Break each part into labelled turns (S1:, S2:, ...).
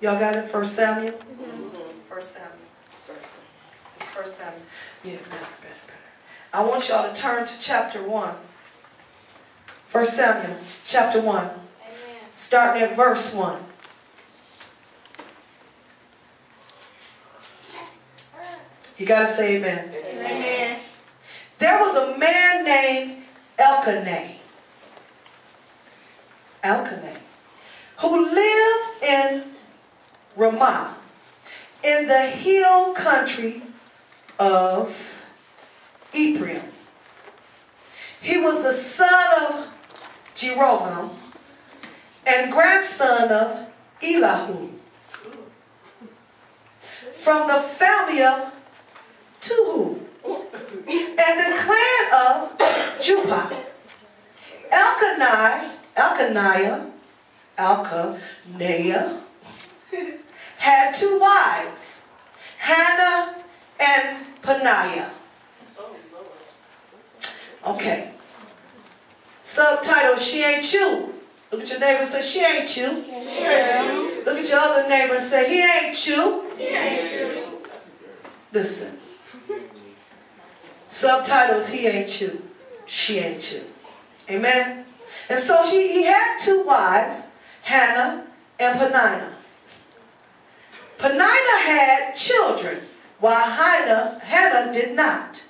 S1: Y'all got it? 1 Samuel? 1 Samuel. 1 Samuel. Yeah, better. I want y'all to turn to chapter 1. 1 Samuel, chapter 1. Amen. Starting at verse 1. You got to say amen.
S2: Amen.
S1: There was a man named Elkanah, who lived in Ramah, in the hill country of Ephraim. He was the son of Jeroham and grandson of Elihu, from the family of Tuhu, and the clan of Judah. Elkanah had 2 wives, Hannah and Peninnah. Okay. Subtitle, She Ain't You. Look at your neighbor and say, she ain't you.
S2: She ain't you.
S1: Look at your other neighbor and say, he ain't you.
S2: He ain't you.
S1: Listen. Subtitle is, he ain't you. She ain't you. Amen. And so he had 2 wives, Hannah and Peninnah. Peninnah had children, while Hannah did not.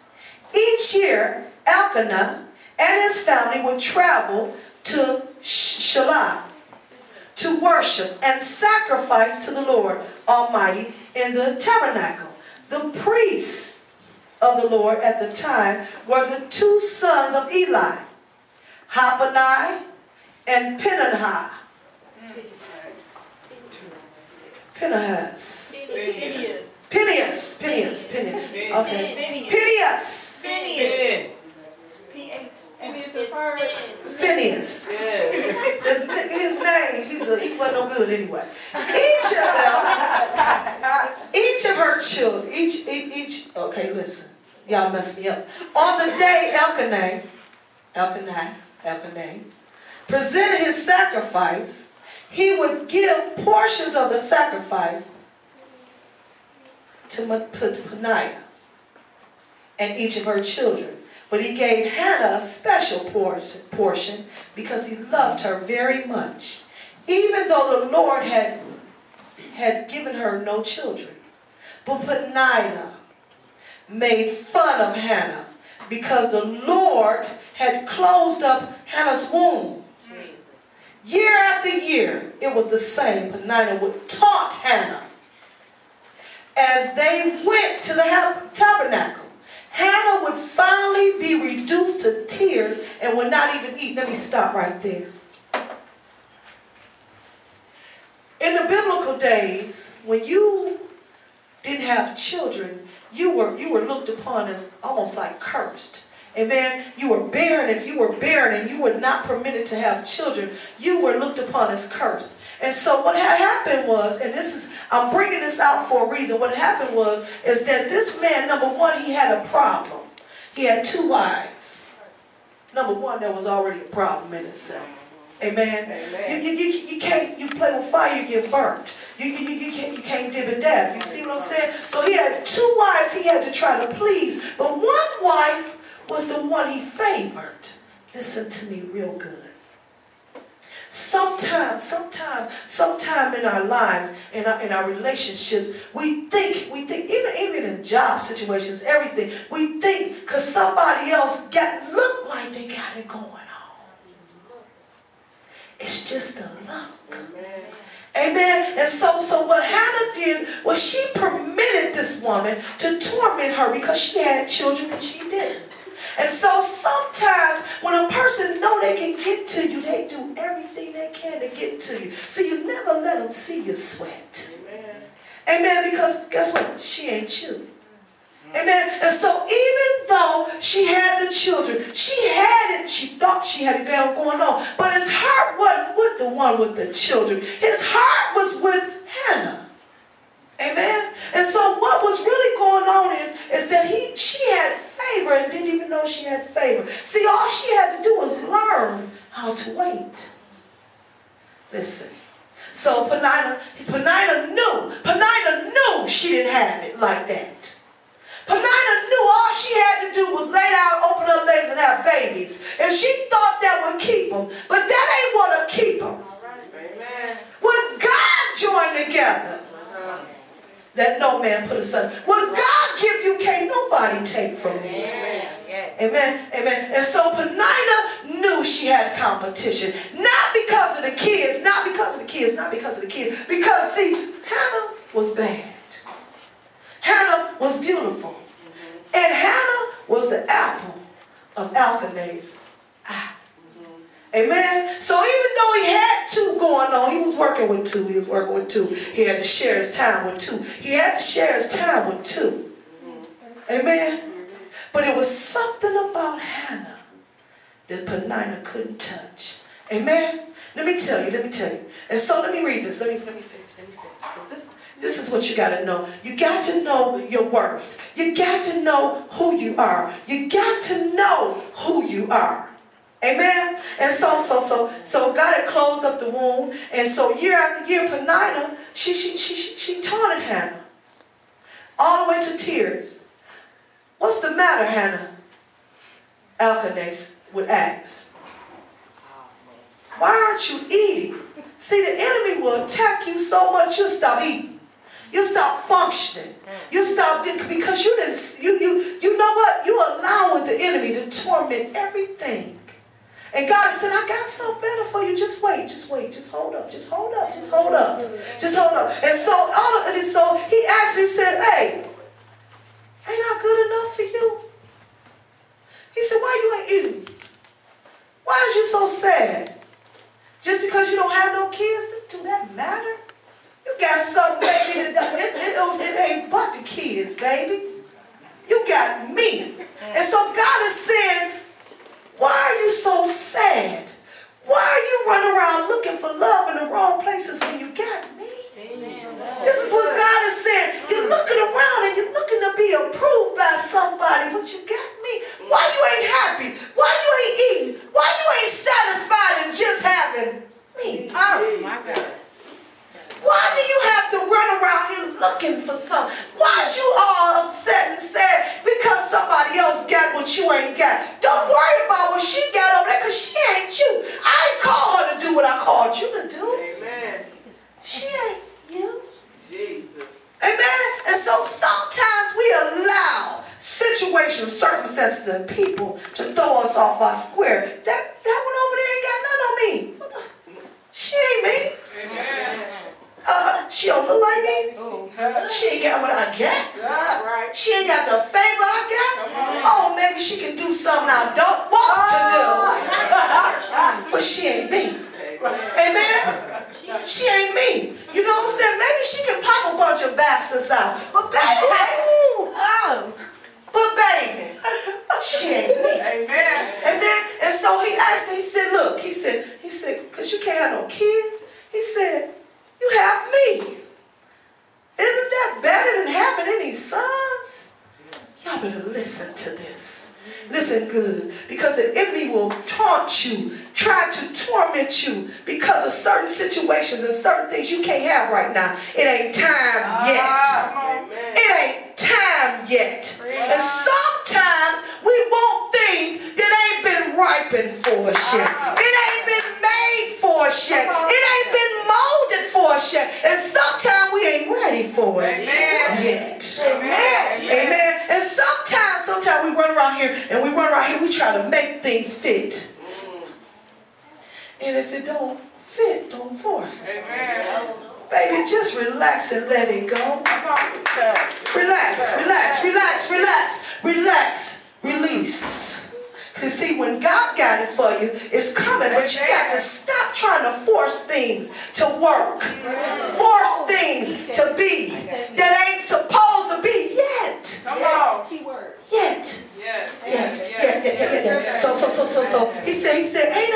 S1: Each year, Elkanah and his family would travel to Shiloh to worship and sacrifice to the Lord Almighty in the tabernacle. The priests of the Lord at the time were the 2 sons of Eli, Hophni and Phinehas. Phineas. Okay. Phineas. Phineas. His name, he wasn't no good anyway. Each of her children, okay, listen. Y'all messed me up. On the day Elkanah presented his sacrifice, he would give portions of the sacrifice to Peninnah and each of her children. But he gave Hannah a special portion because he loved her very much, even though the Lord had given her no children. But Peninnah made fun of Hannah because the Lord had closed up Hannah's womb. Year after year, it was the same. Peninnah would taunt Hannah as they went to the tabernacle. Hannah would finally be reduced to tears and would not even eat. Let me stop right there. In the biblical days, when you didn't have children, you were looked upon as almost like cursed. Amen. You were barren. If you were barren and you were not permitted to have children, you were looked upon as cursed. And so what happened was, and I'm bringing this out for a reason. What happened is that this man, number one, he had a problem. He had 2 wives. Number one, there was already a problem in itself. Amen. Amen. You play with fire, you get burnt. You can't dib and dab. You see what I'm saying? So he had 2 wives he had to try to please, but one wife was the one he favored. Listen to me real good. Sometime in our lives, in our relationships, we think, even in job situations, everything, we think because somebody else look like they got it going on. It's just a look. Amen. And so what Hannah did was she permitted this woman to torment her because she had children and she didn't. And so sometimes when a person know they can get to you, they do everything they can to get to you. So you never let them see you sweat. Amen. Amen. Because guess what? She ain't you. Amen. And so even though she had the children, she thought she had it going on. But his heart wasn't with the one with the children. His heart was with Hannah. Amen. And so what was really going on is that she had favor and didn't even know she had favor. See, all she had to do was learn how to wait. Listen. So Peninnah have it like that. Penina knew all she had to do was lay down, open her legs, and have babies. And she thought that would keep them. But that ain't what'll keep them.
S2: Amen.
S1: What God joined together, let no man put asunder. What God give you, can't nobody take from you.
S2: Amen.
S1: Amen. Amen. And so Penina knew she had competition. Not because of the kids. Not because of the kids. Not because of the kids. Because, see, Hannah was bad. Hannah was beautiful. And Hannah was the apple of Elkanah's eye. Amen. So even though he had two going on, he was working with two. He was working with two. He had to share his time with two. He had to share his time with two. Amen. But it was something about Hannah that Penina couldn't touch. Amen. Let me tell you. And so let me read this. Let me finish. Because this is what you got to know. You got to know your worth. You got to know who you are. You got to know who you are. Amen. And so God had closed up the womb. And so year after year, Penina, she taunted Hannah. All the way to tears. What's the matter, Hannah? Elkanah would ask. Why aren't you eating? See, the enemy will attack you so much you'll stop eating. You'll stop functioning. You'll stop because you know what? You're allowing the enemy to torment everything. And God said, I got something better for you. Just wait. Just hold up. Just hold up. And so he actually said, hey, ain't I good enough for you? He said, why you ain't eating? Why is you so sad? Just because you don't have no kids, do that matter? You got something, baby, it ain't but the kids, baby. You got me. And so God is saying, why are you so sad? Why are you running around looking for love in the wrong places when you got me? This is what God is saying. You're looking around and you're looking to be approved by somebody, but you got me. Why you ain't happy? Why you ain't eating? Why you ain't satisfied in just having me? Oh my God. Why do you have to run around here looking for something? Why is you all upset and sad because somebody else got what you ain't got? Don't worry about what she got over there because she ain't you. I ain't called her to do what I called you to do.
S2: Amen.
S1: She ain't you.
S2: Jesus.
S1: Amen. And so sometimes we allow situations, circumstances, and people to throw us off our square. That one over there ain't got nothing on me. She ain't me.
S2: Amen.
S1: She don't look like me. She ain't got what I got. She ain't got the favor I got. Oh, maybe she can do something I don't want to do. But she ain't me. Amen. She ain't me. You know what I'm saying? Maybe she can pop a bunch of bastards out. But baby, she ain't me. Amen. And so he asked her, he said, look, he said, because you can't have no kids. He said, you have me. Isn't that better than having any sons? Y'all better listen to this. Listen good. Because the enemy will taunt you, try to torment you because of certain situations and certain things you can't have right now. It ain't time yet. It ain't time yet. And sometimes we want things that ain't been ripened for us yet. It ain't been made for us yet. It ain't been molded for us yet. And sometimes we ain't ready for it yet. Amen. And sometimes we run around here, we try to make things fit. And if it don't fit, don't force it. Baby, just relax and let it go. Relax, release. To see, when God got it for you, it's coming, but you got to stop trying to force things to work. Force things to be that ain't supposed to be yet.
S2: Come on.
S1: Yet. So he said, ain't I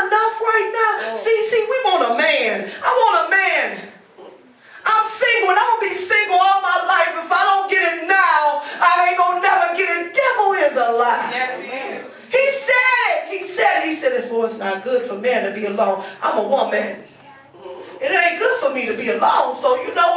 S1: enough right now? See, we want a man. I want a man. I'm single and I'm going to be single all my life. If I don't get it now, I ain't going to never get it. Devil is a lie.
S2: Yes, he is.
S1: He said it. He said it's not good for men to be alone. I'm a woman. It ain't good for me to be alone. So you know what?